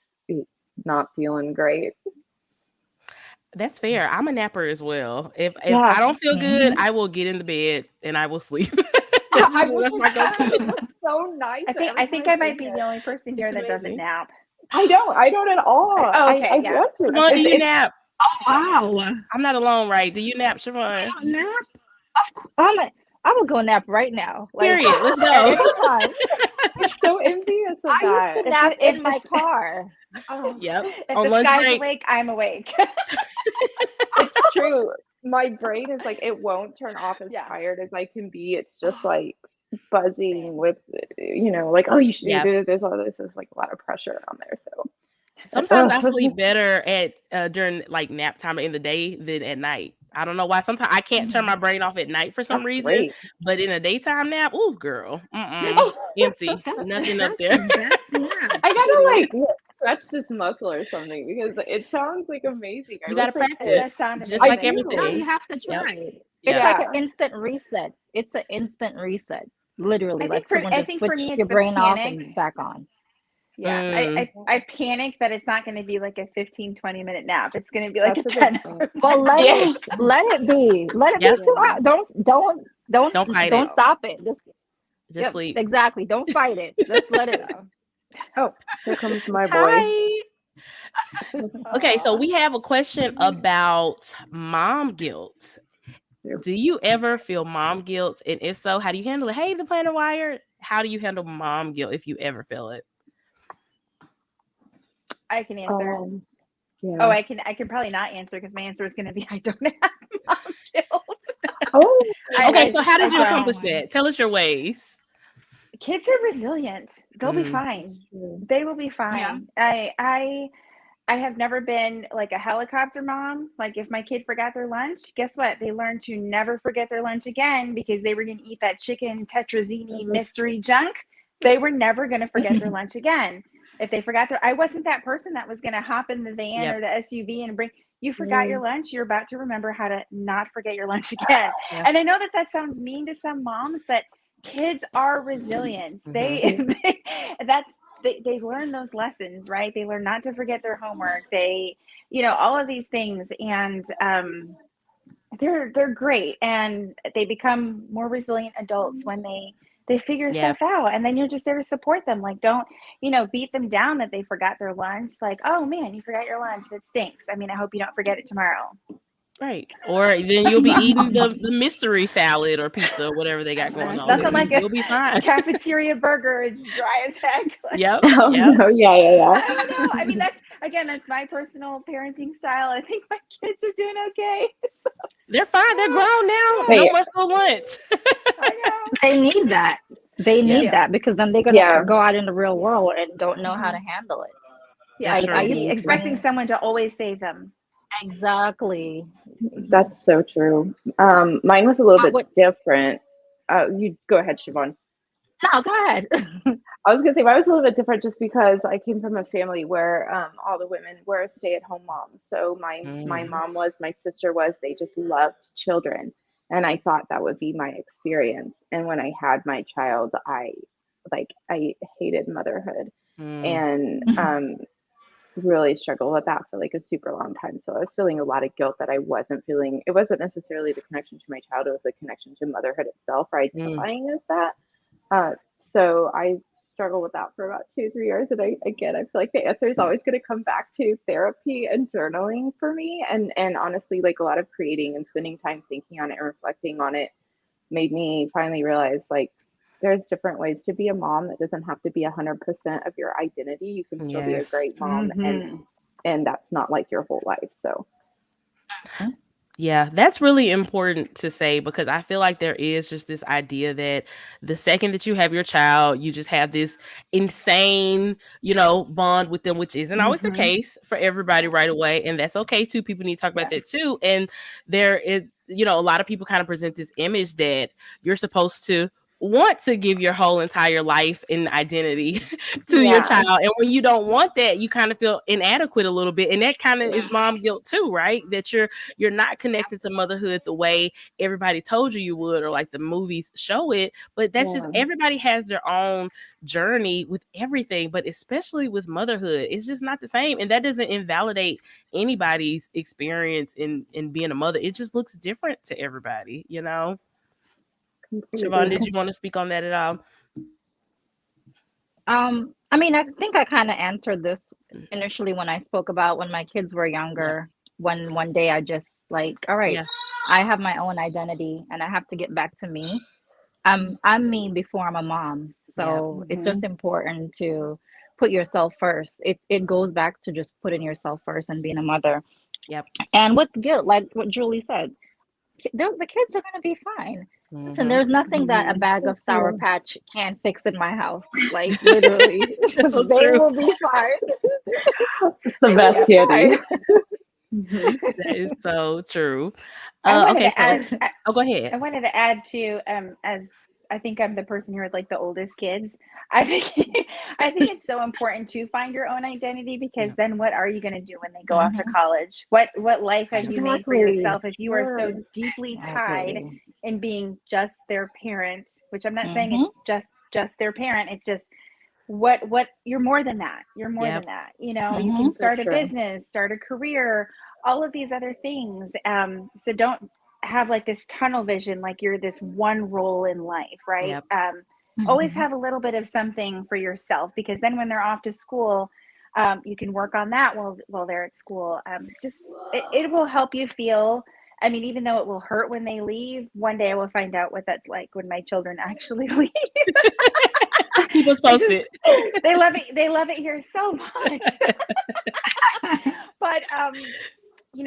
not feeling great. That's fair. I'm a napper as well. If Yeah. I don't feel good, I will get in the bed and I will sleep. that's my go-to. So nice. I think I might be the only person here It's that doesn't amazing. nap. I don't at all. Oh, okay, I yeah. want to. Come on, do you nap? Wow. I'm not alone, right? Do you nap, Siobhan? Nap? I will go nap right now. Period. Let's go. Anytime. I'm so envious of I that. used to nap if in my this- car. Oh, Yep. If On the lunch sky's break. awake, I'm awake. it's true. My brain is like, it won't turn off as Yeah. tired as I can be. It's just like buzzing with, like, oh, you should Yeah. do this. All this is like a lot of pressure on there. So Sometimes I sleep better at during like nap time in the day than at night. I don't know why. Sometimes I can't turn my brain off at night for some that's reason, great. but in a daytime nap, ooh, girl, empty, nothing up there. I gotta like stretch this muscle or something because it sounds like amazing. You gotta wish I could. practice, That sounded just like amazing. everything. No, you have to try. It's Yeah. like an instant reset. It's an instant reset. Literally, I like think for- someone I just think for switch me, it's your the brain off panic. and back on. Yeah, I panic that it's not going to be like a 15-20 minute nap. It's going to be like That's a a good 10 point. Well, let Yeah. it be. Let it Yeah. be 2 hours. Don't fight it. stop it. Just Just sleep. Exactly. Don't fight it. Just let it go. Oh, here comes my boy. Hi. Okay, so we have a question about mom guilt. Do you ever feel mom guilt? And if so, how do you handle it? Hey, the Planner Wired. How do you handle mom guilt if you ever feel it? I can answer. Yeah. Oh, I can probably not answer because my answer is going to be I don't have mom guilt. Oh, Okay, so how did you I- accomplish that? Tell us your ways. Kids are resilient. They'll be fine. They will be fine. I have never been like a helicopter mom. Like if my kid forgot their lunch, guess what? They learned to never forget their lunch again because they were going to eat that chicken tetrazzini mystery junk. They were never going to forget their lunch again. If they forgot I wasn't that person that was going to hop in the van or the SUV and bring, you forgot your lunch. You're about to remember how to not forget your lunch again. Yeah. And I know that sounds mean to some moms, but kids are resilient. That's they learn those lessons, right? They learn not to forget their homework. They, you know, all of these things, and they're great, and they become more resilient adults when they figure Yeah. stuff out. And then you're just there to support them. Like, don't, you know, beat them down that they forgot their lunch. Like, oh man, you forgot your lunch. That stinks. I mean, I hope you don't forget it tomorrow. Right. Or then you'll be eating the mystery salad or pizza or whatever they got going on. Nothing and like you'll be fine. cafeteria burger. It's dry as heck. Like, Yep. Oh Yep. no, yeah. I don't know. I mean, that's my personal parenting style. I think my kids are doing okay. They're fine. They're grown now. No Wait. more school lunch. I know. They need that. They need Yeah. that because then they're gonna Yeah. go out in the real world and don't know how to handle it. Yeah, That's I true. used to expecting someone to always save them. Exactly. That's so true. Mine was a little bit what- different. You go ahead, Siobhan. No, go ahead. I was gonna say mine was a little bit different just because I came from a family where all the women were stay-at-home moms. So my mom was, my sister was, they just loved children. And I thought that would be my experience. And when I had my child, I hated motherhood and really struggled with that for like a super long time. So I was feeling a lot of guilt that I wasn't feeling. It wasn't necessarily the connection to my child, it was the connection to motherhood itself, or identifying as that. So I struggled with that for about 2-3 years. And I feel like the answer is always going to come back to therapy and journaling for me. And honestly, like a lot of creating and spending time thinking on it and reflecting on it made me finally realize like there's different ways to be a mom. That doesn't have to be 100% of your identity. You can still be a Yes. great mom and that's not like your whole life. So Yeah, that's really important to say because I feel like there is just this idea that the second that you have your child, you just have this insane, bond with them, which isn't always the case for everybody right away. And that's okay too. People need to talk about that too. And there is, a lot of people kind of present this image that you're supposed to want to give your whole entire life and identity to your child, and when you don't want that, you kind of feel inadequate a little bit, and that kind of is mom guilt too, right? That you're not connected to motherhood the way everybody told you would, or like the movies show it. But that's just, everybody has their own journey with everything, but especially with motherhood, it's just not the same, and that doesn't invalidate anybody's experience in being a mother. It just looks different to everybody. Siobhan, did you want to speak on that at all? I mean, I think I kind of answered this initially when I spoke about when my kids were younger. When one day I just like, all right, I have my own identity and I have to get back to me. I'm me before I'm a mom. So it's just important to put yourself first. It goes back to just putting yourself first and being a mother. Yep. And with guilt, like what Julie said, the kids are going to be fine. Listen, there's nothing that a bag of Sour Patch can't fix in my house. Like literally, they will be fine. It's the best candy. That is so true. Go ahead. I wanted to add to as I think I'm the person here with like the oldest kids. I think it's so important to find your own identity, because then what are you going to do when they go off to college? What life have you made for yourself if you are so deeply tied in being just their parent? Which I'm not saying it's just their parent. It's just what you're more than that. You're more than that. You can start a business, start a career, all of these other things. So don't have like this tunnel vision, like you're this one role in life, right? Always have a little bit of something for yourself, because then when they're off to school, you can work on that while they're at school. It will help you feel, I mean, even though it will hurt when they leave, one day I will find out what that's like when my children actually leave. Keep us posted. They love it. They love it here so much. But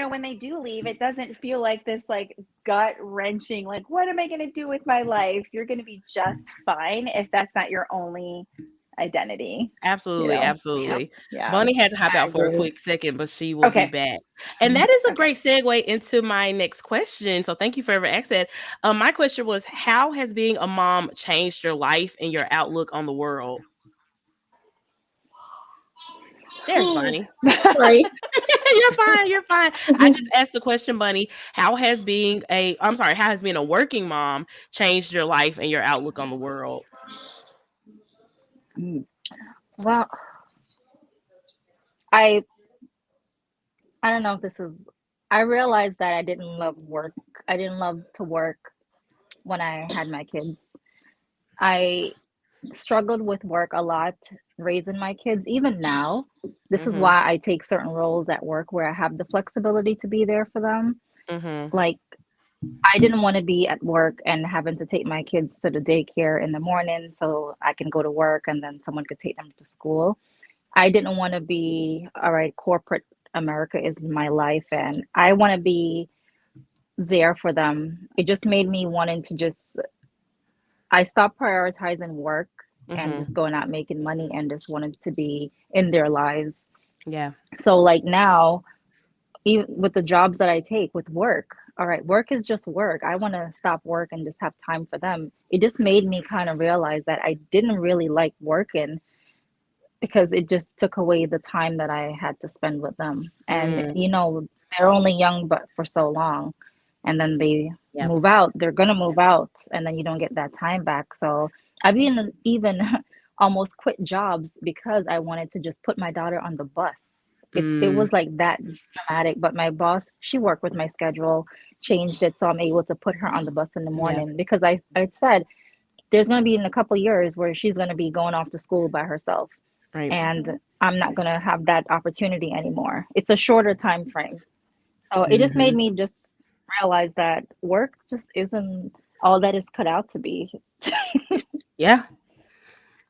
when they do leave, it doesn't feel like this like gut wrenching, like, what am I going to do with my life? You're going to be just fine if that's not your only identity. Absolutely. Absolutely. Yeah. Bunny had to hop out for a quick second, but she will be back. And that is a great segue into my next question. So thank you for ever asking that. My question was, how has being a mom changed your life and your outlook on the world? There's Bunny. Sorry. You're fine. I just asked the question, Bunny. How has being a working mom changed your life and your outlook on the world? Mm. Well, I I don't know if this is. I realized that I didn't love work. I didn't love to work when I had my kids. I struggled with work a lot raising my kids. Even now, this is Mhm. why I take certain roles at work where I have the flexibility to be there for them. Mhm. Like, I didn't want to be at work and having to take my kids to the daycare in the morning so I can go to work and then someone could take them to school. I didn't want to be, all right, corporate America is my life and I want to be there for them. It just made me wanting to just, I stopped prioritizing work and Mhm. just going out making money and just wanted to be in their lives. Yeah. So, like now, even with the jobs that I take with work, all right, work is just work. I want to stop work and just have time for them. It just made me kind of realize that I didn't really like working because it just took away the time that I had to spend with them. And Mm. they're only young but for so long. And then they Yep. move out. They're gonna move out and then you don't get that time back. So I've even almost quit jobs because I wanted to just put my daughter on the bus. It Mm. was like that dramatic, but my boss, she worked with my schedule, changed it so I'm able to put her on the bus in the Yeah. morning because I said there's going to be in a couple years where she's going to be going off to school by herself Right. and I'm not going to have that opportunity anymore. It's a shorter time frame. So it just made Mhm. me just realize that work just isn't all that is cut out to be. Yeah.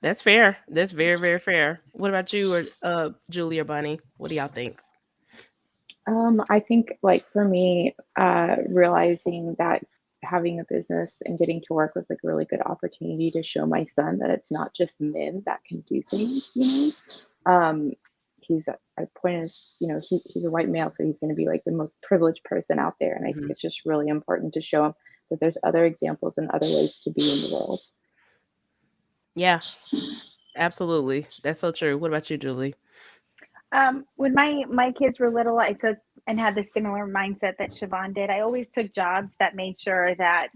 That's fair. That's very, very fair. What about you or Julie or Bunny? What do y'all think? I think like for me, realizing that having a business and getting to work was like a really good opportunity to show my son that it's not just men that can do things, Um, I pointed, he's a white male, so he's going to be like the most privileged person out there. And I think Mhm. it's just really important to show him that there's other examples and other ways to be in the world. Yeah, absolutely. That's so true. What about you, Julie? When my kids were little, I took and had the similar mindset that Siobhan did. I always took jobs that made sure that,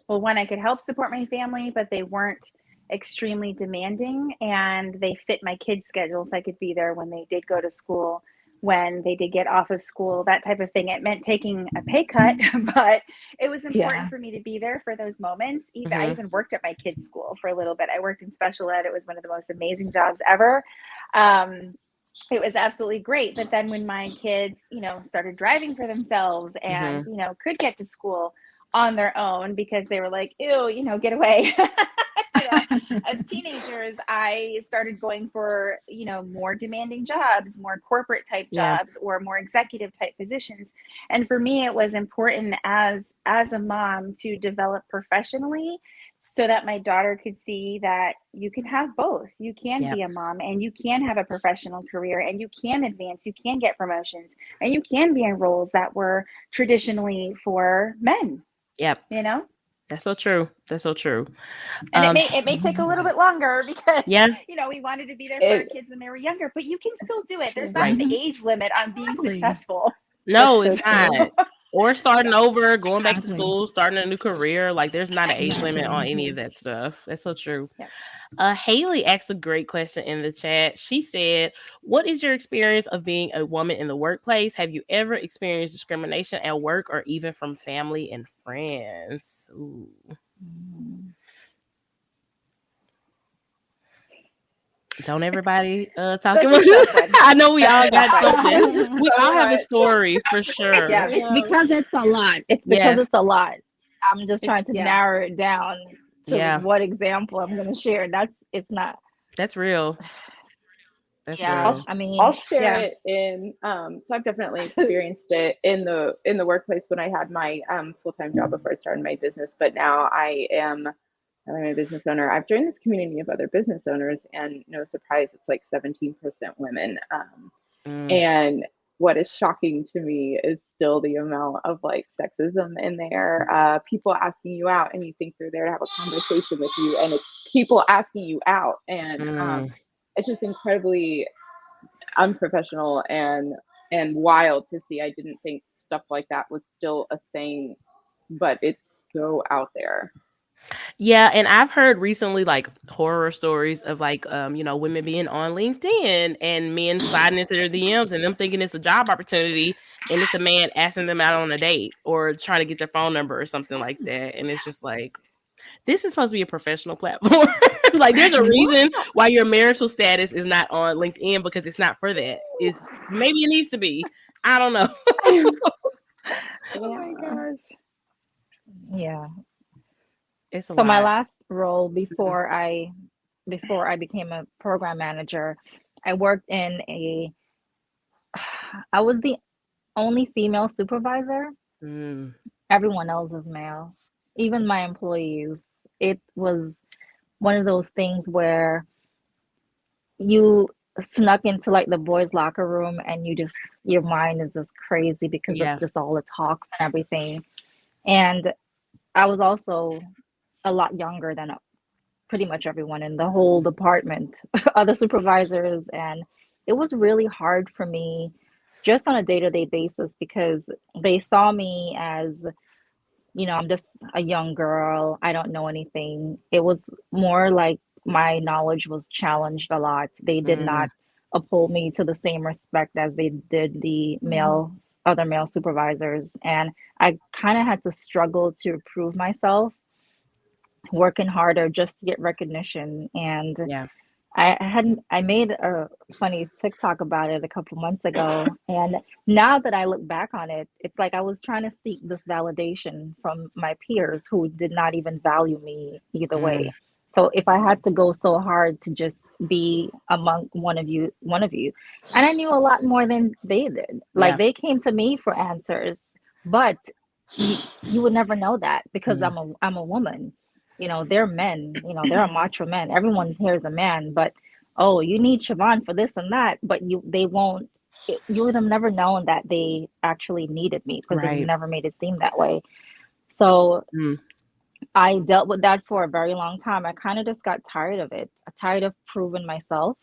well, one, I could help support my family, but they weren't extremely demanding and they fit my kids' schedules. I could be there when they did go to school, when they did get off of school, that type of thing. It meant taking a pay cut, but it was important Yeah. for me to be there for those moments. Even I Mhm. even worked at my kids' school for a little bit. I worked in special ed. It was one of the most amazing jobs ever. Um, it was absolutely great. But then when my kids, started driving for themselves and, Mhm. could get to school on their own because they were like, ew, get away. As teenagers, I started going for, more demanding jobs, more corporate type Yeah. jobs or more executive type positions. And for me, it was important as a mom to develop professionally so that my daughter could see that you can have both. You can Yep. be a mom and you can have a professional career and you can advance, you can get promotions, and you can be in roles that were traditionally for men, Yep. you know? That's so true. That's so true. And it Um, may take a little bit longer because yeah, we wanted to be there for our It, kids when they were younger, but you can still do it. There's True. not an right. Mhm. age limit on being Exactly. successful. No, That's so it's true. not. Or starting over, going back to Exactly. school, starting a new career. Like there's not an age limit Exactly. on any of that stuff. That's so true. Yeah. Haley asked a great question in the chat. She said, "What is your experience of being a woman in the workplace? Have you ever experienced discrimination at work or even from family and friends?" Ooh. Mm. Don't everybody talk That's about a tough one. I know we all That's a tough got one. something. We all So have a much. story for It's sure. I it's know. because it's a lot. It's because Yeah. it's a lot. I'm just trying to Yeah. narrow it down to Yeah. what example I'm going to share. It's not. That's real. That's Yeah, real. I I'll mean, share yeah. it in so I've definitely experienced it in the workplace when I had my full-time job before I started my business, but now I'm a business owner. I've joined this community of other business owners and no surprise it's like 17% women. Mm, And what is shocking to me is still the amount of like sexism in there. People asking you out and you think they're there to have a conversation with you and it's people asking you out and mm, it's just incredibly unprofessional and wild to see. I didn't think stuff like that was still a thing, but it's so out there. Yeah, and I've heard recently like horror stories of like women being on LinkedIn and men sliding into their DMs and them thinking it's a job opportunity and it's a man asking them out on a date or trying to get their phone number or something like that. And it's just like this is supposed to be a professional platform. Like there's a reason why your marital status is not on LinkedIn because it's not for that. It's maybe it needs to be. I don't know. Oh my gosh. Yeah. It's a So my lot. last role before I became a program manager, I worked in a I was the only female supervisor. Mm, Everyone else is male. Even my employees. It was one of those things where you snuck into like the boys' locker room and your mind is just crazy because of yeah. just all the talks and everything. And I was also a lot younger than pretty much everyone in the whole department, other supervisors, and it was really hard for me just on a day-to-day basis because they saw me as, I'm just a young girl, I don't know anything. It was more like my knowledge was challenged a lot. They did Mm, not uphold me to the same respect as they did the other male supervisors, and I kind of had to struggle to prove myself, working harder just to get recognition. And yeah. I made a funny TikTok about it a couple months ago, and now that I look back on it, it's like I was trying to seek this validation from my peers who did not even value me either Mm, way. So if I had to go so hard to just be among one of you, and I knew a lot more than they did. Like yeah. they came to me for answers, but you would never know that because Mm, I'm a woman. They're men, they're a macho men. Everyone here is a man, but oh, you need Siobhan for this and that, but they won't. You would have never known that they actually needed me because they right. never made it seem that way. So Mm, I dealt with that for a very long time. I kind of just got tired of it, tired of proving myself.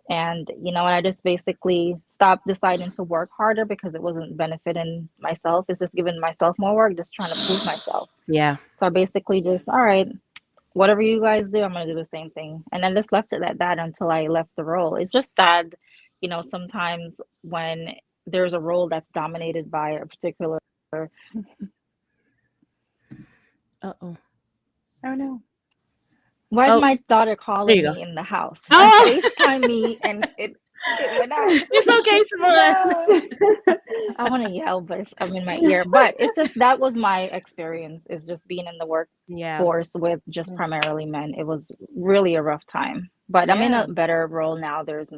And, I just basically stopped deciding to work harder because it wasn't benefiting myself. It's just giving myself more work, just trying to prove myself. yeah. So I basically just, all right, whatever you guys do, I'm gonna do the same thing. And I just left it at that until I left the role. It's just sad, sometimes when there's a role that's dominated by a particular. Uh-oh. Oh no. Why is Oh, my daughter there calling you go. me in the house? She Oh, FaceTime me and it went out. it's okay, Siobhan. No. I want to yell, but I'm in my ear. But it's just that was my experience, is just being in the Yeah. workforce with just primarily men. It was really a rough time. But I'm in Yeah. a better role now. There's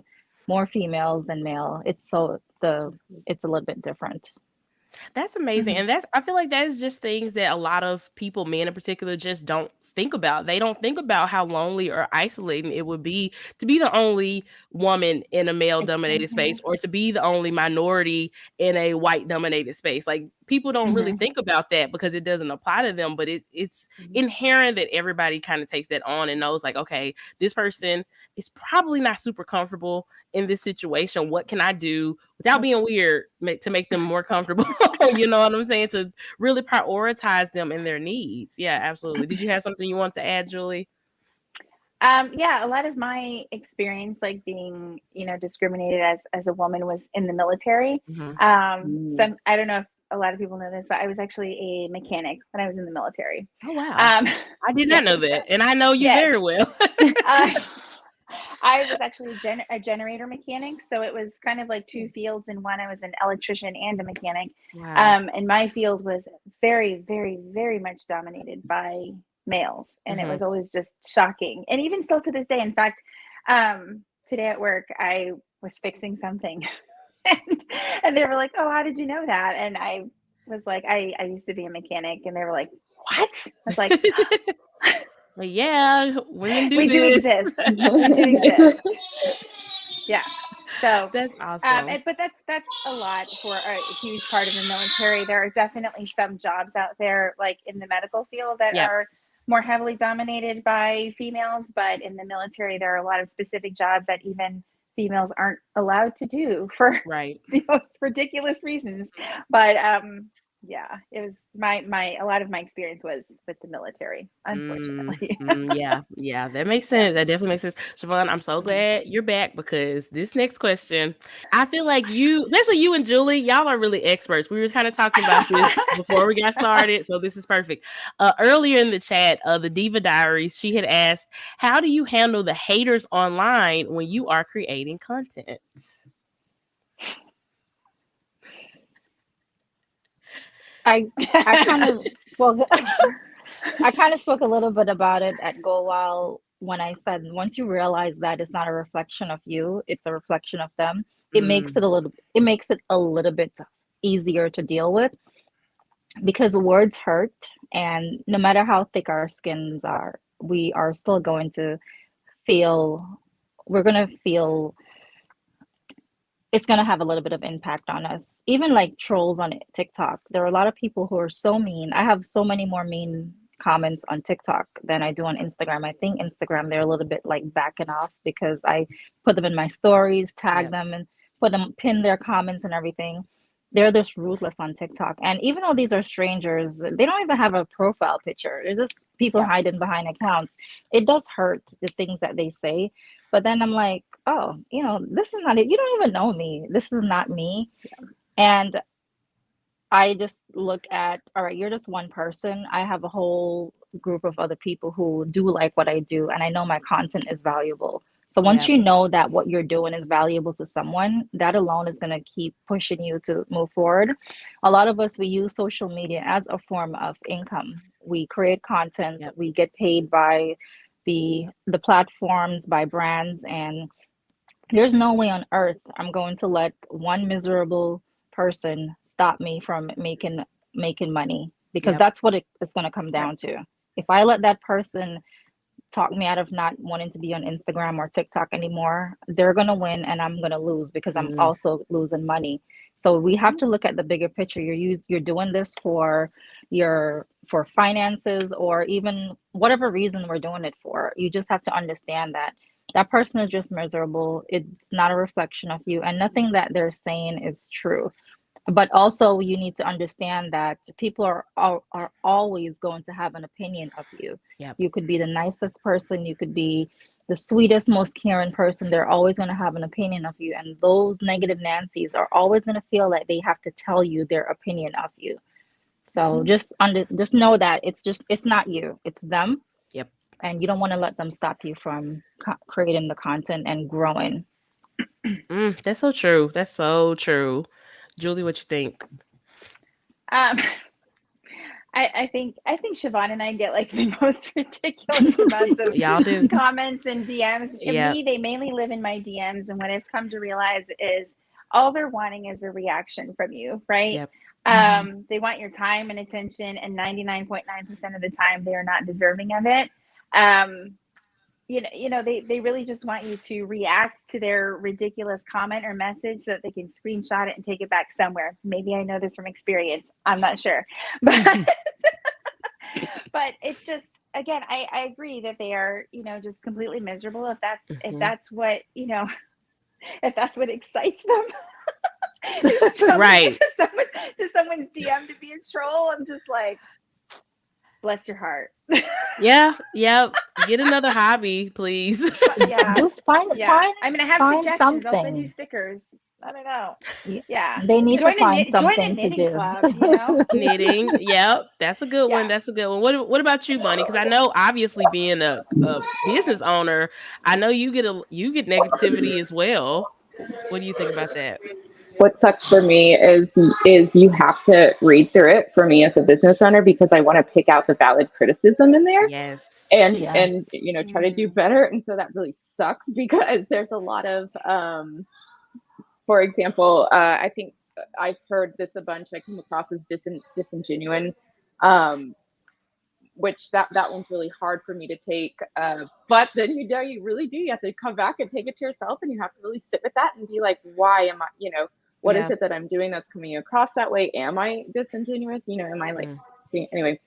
more females than male. It's a little bit different. That's amazing. Mhm. And I feel like that's just things that a lot of people, men in particular, just don't think about. They don't think about how lonely or isolating it would be to be the only woman in a male dominated Mhm. space or to be the only minority in a white dominated space. Like people don't really Mhm. think about that because it doesn't apply to them, but it's Mhm. inherent that everybody kind of takes that on and knows like, okay, this person is probably not super comfortable in this situation. What can I do without being weird to make them more comfortable? You know what I'm saying? To really prioritize them and their needs. Yeah, absolutely. Did you have something you want to add, Julie? Yeah, a lot of my experience, like being, discriminated as a woman, was in the military. Hmm. Some I don't know if a lot of people know this, but I was actually a mechanic when I was in the military. Oh wow, Um, I did not yes, know that, and I know you yes. very well. Uh, I was actually a generator mechanic, so it was kind of like two fields in one. I was an electrician and a mechanic, Wow. and my field was very, very, very much dominated by males, and it Hmm. was always just shocking. And even still to this day, in fact, today at work, I was fixing something, and, and they were like, "Oh, how did you know that?" And I was like, "I used to be a mechanic," and they were like, "What?" I was like, But yeah, women do "We do this. exist. We do exist." Yeah. So, That's awesome. but that's a lot for a huge part of the military. There are definitely some jobs out there, like in the medical field, that Yeah. are more heavily dominated by females. But in the military, there are a lot of specific jobs that even females aren't allowed to do for Right. the most ridiculous reasons. But it was my a lot of my experience was with the military, unfortunately. Yeah, that makes sense. That definitely makes sense. Siobhan, I'm so glad you're back because this next question, I feel like you, especially you and Julie, y'all are really experts. We were kind of talking about this before we got started, so this is perfect. Earlier in the chat, the Diva Diaries, she had asked, how do you handle the haters online when you are creating content? I kind of spoke I kind of spoke a little bit about it at Go Wild when I said once you realize that it's not a reflection of you, it's a reflection of them. It makes it a little bit easier to deal with because words hurt, and no matter how thick our skins are, we are still going to feel we're going to feel it's going to have a little bit of impact on us. Even like trolls on TikTok, there are a lot of people who are so mean. I have so many more mean comments on TikTok than I do on Instagram. I think Instagram, they're a little bit like backing off because I put them in my stories, tag them, and pin their comments and everything. They're just ruthless on TikTok. And even though these are strangers, they don't even have a profile picture. They're just people hiding behind accounts. It does hurt the things that they say. But then I'm like, oh, this is not it. You don't even know me. This is not me. And I just look at, all right, you're just one person. I have a whole group of other people who do like what I do, and I know my content is valuable. So once you know that what you're doing is valuable to someone, that alone is going to keep pushing you to move forward. A lot of us, we use social media as a form of income. We create content, we get paid by the platforms, by brands, and there's no way on earth I'm going to let one miserable person stop me from making money, because that's what it's going to come down to. If I let that person talk me out of not wanting to be on Instagram or TikTok anymore, they're going to win and I'm going to lose because I'm also losing money. So we have to look at the bigger picture. You're doing this for finances, or even whatever reason we're doing it for. You just have to understand that that person is just miserable. It's not a reflection of you, and nothing that they're saying is true. But also you need to understand that people are always going to have an opinion of you. You could be the nicest person, you could be the sweetest, most caring person. They're always going to have an opinion of you, and those negative Nancys are always going to feel like they have to tell you their opinion of you. So just know that it's not you, it's them. And you don't want to let them stop you from creating the content and growing. That's so true. That's so true. Julie, what you think? I think Siobhan and I get like the most ridiculous amounts of comments and DMs. Me, they mainly live in my DMs, and what I've come to realize is all they're wanting is a reaction from you, right? They want your time and attention, and 99.9% of the time they are not deserving of it. They really just want you to react to their ridiculous comment or message so that they can screenshot it and take it back somewhere. Maybe I know this from experience. I'm not sure. But it's just, again, I agree that they are, just completely miserable. If that's what, if that's what excites them. Right. to someone's DM to be a troll, I'm just like, bless your heart. Get another hobby, please. Just find I mean, I have suggestions. something. I'll send you stickers. I don't know. They need to find something to do. Club, Knitting. That's a good one. That's a good one. What about you, Bunny? Because I know, obviously, being a business owner, I know you get negativity as well. What do you think about that? What sucks for me is you have to read through it for me as a business owner, because I want to pick out the valid criticism in there. And try to do better. And so that really sucks, because there's a lot of for example, I think I've heard this a bunch. I come across as disingenuine, which that one's really hard for me to take. But then you really do. You have to come back and take it to yourself, and you have to really sit with that and be like, why am I, what is it that I'm doing that's coming across that way? Am I disingenuous? Am I like, anyway.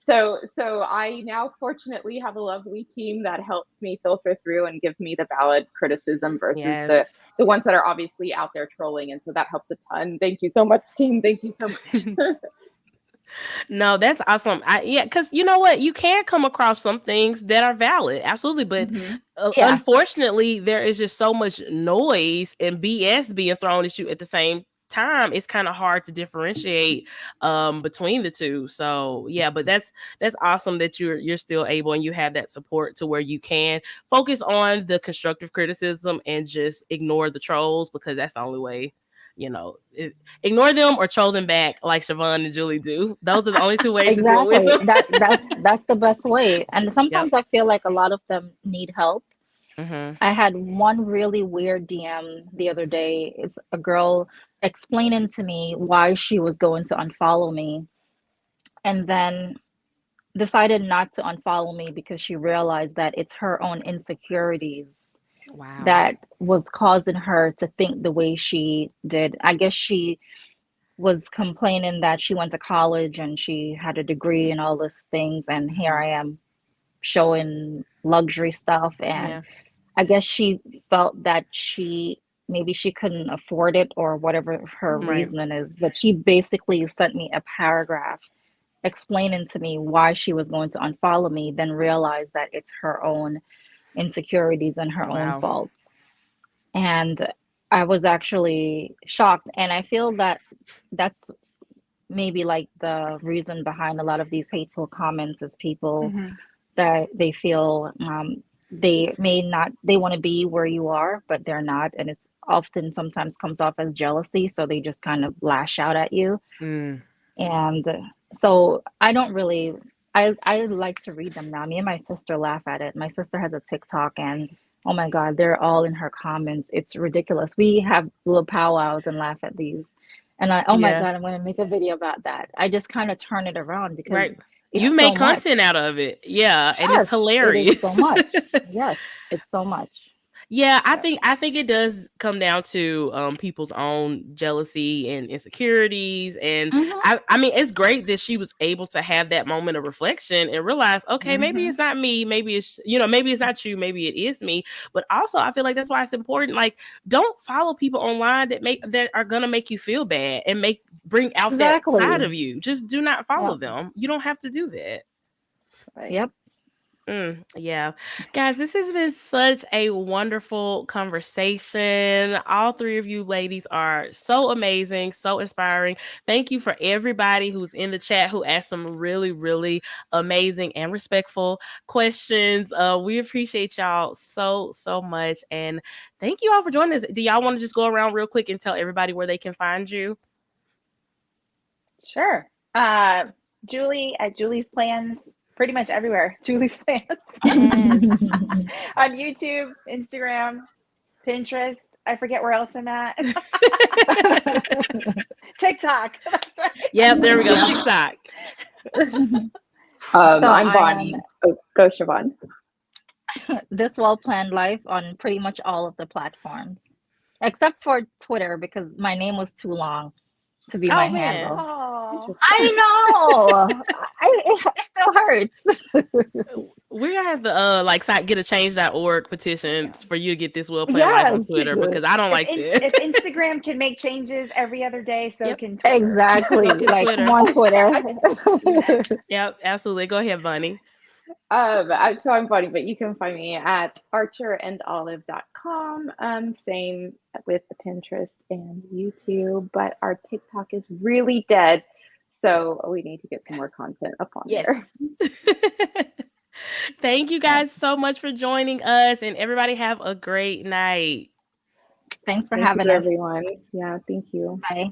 So I now fortunately have a lovely team that helps me filter through and give me the valid criticism versus Yes. the ones that are obviously out there trolling, and so that helps a ton. Thank you so much, team. Thank you so much. No, that's awesome. Yeah, because you know what, you can come across some things that are valid, absolutely, but Mhm. Yeah. unfortunately, there is just so much noise and BS being thrown at you at the same time. It's kind of hard to differentiate between the two. So yeah, but that's awesome that you're still able and you have that support to where you can focus on the constructive criticism and just ignore the trolls, because that's the only way. Ignore them or troll them back like Siobhan and Julie do. Those are the only two ways to deal with Exactly. them. That's the best way. And Yep. sometimes I feel like a lot of them need help. Mm-hmm. I had one really weird DM the other day. It's a girl explaining to me why she was going to unfollow me, and then decided not to unfollow me because she realized that it's her own insecurities Wow. that was causing her to think the way she did. I guess she was complaining that she went to college and she had a degree and all these things, and here I am showing luxury stuff. And Yeah. I guess she felt that maybe she couldn't afford it or whatever her Right. reasoning is, but she basically sent me a paragraph explaining to me why she was going to unfollow me, then realized that it's her own insecurities and her own Wow. faults. And I was actually shocked. And I feel that that's maybe like the reason behind a lot of these hateful comments is people Mhm. that they feel they want to be where you are, but they're not. And it's often sometimes comes off as jealousy. So they just kind of lash out at you. Mm. And so I like to read them now. Me and my sister laugh at it. My sister has a TikTok and oh my God, they're all in her comments. It's ridiculous. We have little powwows and laugh at these. And oh my Yeah. God, I'm going to make a video about that. I just kind of turn it around because Right. You it's make so much. content out of it. Yeah. And it's Yes, it is hilarious. so much. Yes, it's so much. Yeah, I Yeah. think it does come down to people's own jealousy and insecurities. And Hmm. I mean, it's great that she was able to have that moment of reflection and realize, okay, maybe it's Mhm. not me, maybe it's maybe it's not you, maybe it is me. But also I feel like that's why it's important. Like, don't follow people online that are gonna make you feel bad and bring out that side Exactly. of you. Just do not follow Yep. them. You don't have to do that. Right. Yep. Yeah. Guys, this has been such a wonderful conversation. All three of you ladies are so amazing, so inspiring. Thank you for everybody who's in the chat who asked some really, really amazing and respectful questions. We appreciate y'all so, so much. And thank you all for joining us. Do y'all want to just go around real quick and tell everybody where they can find you? Sure. Julie at Julie's Plans, pretty much everywhere. Julie's Plans Yes. on YouTube, Instagram, Pinterest. I forget where else I'm at. TikTok. That's right. Yep, there we go. TikTok. So I'm I Bonnie. am Oh, go, Siobhan. This Well Planned Life on pretty much all of the platforms, except for Twitter because my name was too long to be my Oh man. handle. Oh, I know. It still hurts. We're gonna have to get a change.org petition for you to get This Well Planned Life on Yes. Twitter, because I don't like this. if Instagram can make changes every other day, so Yep. can Twitter. Exactly. So can Like, Twitter. come on, Twitter. Yep, absolutely. Go ahead, Bunny. So I'm Bonnie, but you can find me at archerandolive.com. Same with the Pinterest and YouTube, but our TikTok is really dead, so we need to get some more content up on Yes. there. Thank you guys so much for joining us, and everybody have a great night. Thanks for Thank having you, us. everyone. Yeah, thank you. Bye.